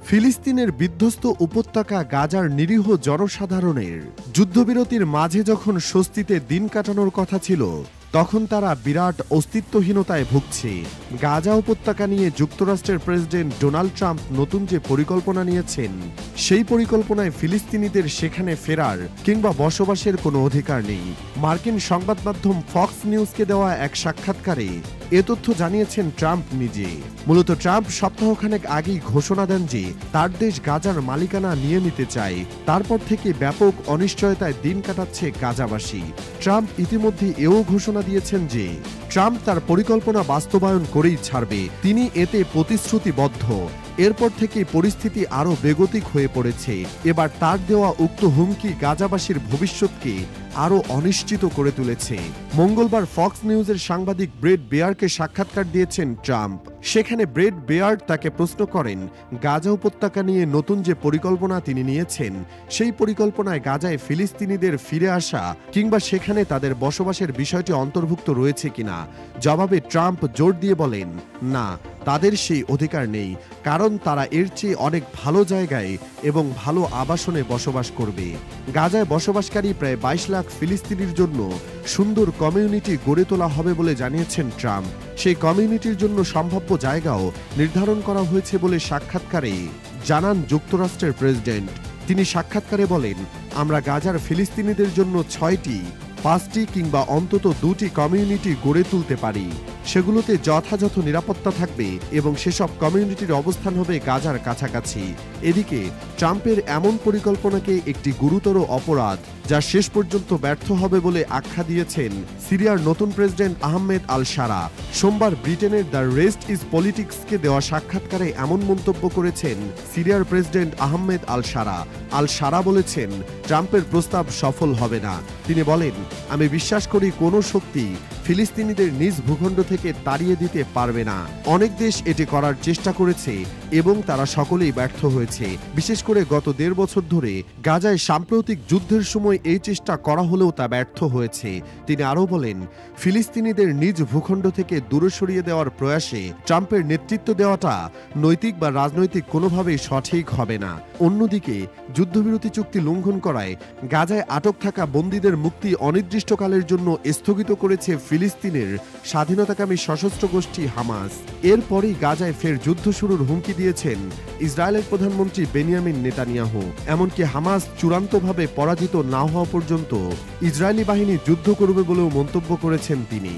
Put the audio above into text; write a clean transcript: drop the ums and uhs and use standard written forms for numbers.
ফিলিস্তিনের বিধ্বস্ত উপত্যকা গাজার নিরীহ জনসাধারণের যুদ্ধবিরতির মাঝে যখন স্বস্তিতে দিন কাটানোর কথা ছিল, তখন তারা বিরাট অস্তিত্বহীনতায় ভুগছে। গাজা উপত্যকা নিয়ে যুক্তরাষ্ট্রের প্রেসিডেন্ট ডোনাল্ড ট্রাম্প নতুন যে পরিকল্পনা নিয়েছেন, সেই পরিকল্পনায় ফিলিস্তিনিদের সেখানে ফেরার কিংবা বসবাসের কোনো অধিকার নেই। মার্কিন সংবাদ মাধ্যম ফক্স নিউজকে দেওয়া এক সাক্ষাৎকারে এ তথ্য জানিয়েছেন ট্রাম্প নিজে। মূলত ট্রাম্প সপ্তাহখানেক আগেই ঘোষণা দেন যে তার দেশ গাজার মালিকানা নিয়ে নিতে চায়। তারপর থেকে ব্যাপক অনিশ্চয়তায় দিন কাটাচ্ছে গাজাবাসী। ট্রাম্প ইতিমধ্যে এও ঘোষণা দিয়েছেন যে ট্রাম্প তার পরিকল্পনা বাস্তবায়ন করেই ছাড়বে। তিনি এতে প্রতিশ্রুতিবদ্ধ। এরপর থেকে পরিস্থিতি আরও বেগতিক হয়ে পড়েছে। এবার তার দেওয়া উক্ত হুমকি গাজাবাসীর ভবিষ্যৎকে আরও অনিশ্চিত করে তুলেছে। মঙ্গলবার ফক্স নিউজের সাংবাদিক ব্রেড বেয়ারকে সাক্ষাৎকার দিয়েছেন ট্রাম্প। সেখানে ব্রেড বেয়ার তাকে প্রশ্ন করেন, গাজা উপত্যকা নিয়ে নতুন যে পরিকল্পনা তিনি নিয়েছেন, সেই পরিকল্পনায় গাজায় ফিলিস্তিনিদের ফিরে আসা কিংবা সেখানে তাদের বসবাসের বিষয়টি অন্তর্ভুক্ত রয়েছে কিনা। জবাবে ট্রাম্প জোর দিয়ে বলেন, না, তাদের সেই অধিকার নেই, কারণ তারা এর চেয়ে অনেক ভালো জায়গায় এবং ভালো আবাসনে বসবাস করবে। গাজায় বসবাসকারী প্রায় 22 লাখ ফিলিস্তিনির জন্য সুন্দর কমিউনিটি গড়ে তোলা হবে বলে জানিয়েছেন ট্রাম্প। সেই কমিউনিটির জন্য সম্ভাব্য জায়গাও নির্ধারণ করা হয়েছে বলে সাক্ষাৎকারে জানান যুক্তরাষ্ট্রের প্রেসিডেন্ট। তিনি সাক্ষাৎকারে বলেন, আমরা গাজার ফিলিস্তিনিদের জন্য 6টি, 5টি কিংবা অন্তত 2টি কমিউনিটি গড়ে তুলতে পারি। সেগুলোতে যথাযথ নিরাপত্তা থাকবে এবং সেসব কমিউনিটির অবস্থান হবে গাজার কাছাকাছি। এদিকে ট্রাম্পের এমন পরিকল্পনাকে একটি গুরুতর অপরাধ, যা শেষ পর্যন্ত ব্যর্থ হবে বলে আখ্যা দিয়েছেন সিরিয়ার নতুন প্রেসিডেন্ট আহমেদ আল শারা। সোমবার ব্রিটেনের দ্য রেস্ট ইজ পলিটিক্সকে দেওয়া সাক্ষাৎকারে এমন মন্তব্য করেছেন সিরিয়ার প্রেসিডেন্ট আহমেদ আল শারা। আল শারা বলেছেন, ট্রাম্পের প্রস্তাব সফল হবে না। তিনি বলেন, আমি বিশ্বাস করি কোনো শক্তি ফিলিস্তিনিদের নিজ ভূখণ্ড থেকে তাড়িয়ে দিতে পারবে না। অনেক দেশ এটি করার চেষ্টা করেছে এবং তারা সকলেই ব্যর্থ হয়েছে। বিশেষ করে গত 1.5 বছর ধরে গাজায় সাম্প্রতিক যুদ্ধের সময় এই চেষ্টা করা হলেও তা ব্যর্থ হয়েছে। তিনি আরও বলেন, ফিলিস্তিনিদের নিজ ভূখণ্ড থেকে দূরে সরিয়ে দেওয়ার প্রয়াসে ট্রাম্পের নেতৃত্ব দেওয়াটা নৈতিক বা রাজনৈতিক কোনোভাবেই সঠিক হবে না। অন্যদিকে যুদ্ধবিরতি চুক্তি লঙ্ঘন করায় গাজায় আটক থাকা বন্দীদের মুক্তি অনির্দিষ্টকালের জন্য স্থগিত করেছে ফিলিস্তিনের স্বাধীনতাকামী সশস্ত্র গোষ্ঠী হামাস। এরপরই গাজায় ফের যুদ্ধ শুরুর হুমকি দিয়েছেন ইসরায়েলের প্রধানমন্ত্রী বেনিয়ামিন নেতানিয়াহু। এমনকি হামাস চূড়ান্তভাবে পরাজিত না হওয়া পর্যন্ত ইসরায়েলি বাহিনী যুদ্ধ করবে বলেও মন্তব্য করেছেন তিনি।